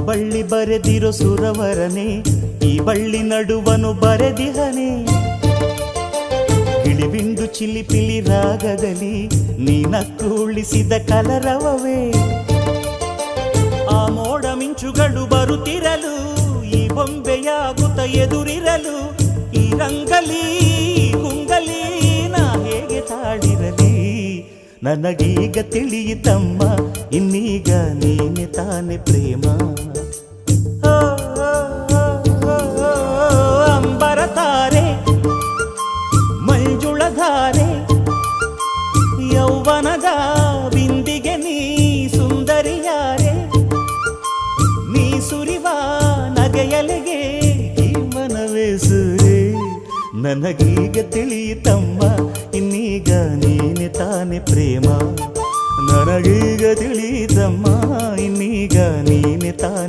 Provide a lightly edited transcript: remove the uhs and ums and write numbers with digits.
ಬಳ್ಳಿ ಬರೆದಿರೋ ಸುರವರನೆ, ಈ ಬಳ್ಳಿ ನಡುವನು ಬರೆದಿಹನೆ. ಗಿಳಿಬಿಂದು ಚಿಲಿಪಿಲಿ ರಾಗದಲ್ಲಿ ನೀನಕ್ಕು ಉಳಿಸಿದ ಕಲರವವೇ. ಆ ಮೋಡ ಮಿಂಚುಗಳು ಬರುತ್ತಿರಲು, ಈ ಬೊಂಬೆಯಾಗುತ್ತ ಎದುರಿರಲು, ಈ ರಂಗಲಿ ಗುಂಗಲಿ ನಾ ಹೇಗೆ ತಾಳಿರಲಿ. ನನಗೀಗ ತಿಳಿಯಿತಮ್ಮ, ಇನ್ನೀಗ ನೀನೆ ತಾನೆ ಪ್ರೇಮ. ಅಂಬರ ತಾರೆ ಮಂಜುಳಧಾರೆ, ಯೌವನದ ಬಿಂದಿಗೆ ನೀ ಸುಂದರಿಯಾರೆ. ನೀ ಸುರಿವ ನಗೆಯಲೆಗೆ ಜೀವನವೇ ಸುರೇ. ನನಗೀಗ ತಿಳಿಯಿತಮ್ಮ, ಇನ್ನೀಗ ನೀನೆ ತಾನೆ ಪ್ರೇಮ. ನನಗೀಗ ತಿಳಿಯಿತಮ್ಮ, ಇನ್ನೀಗ ನೀನೆ ತಾನೆ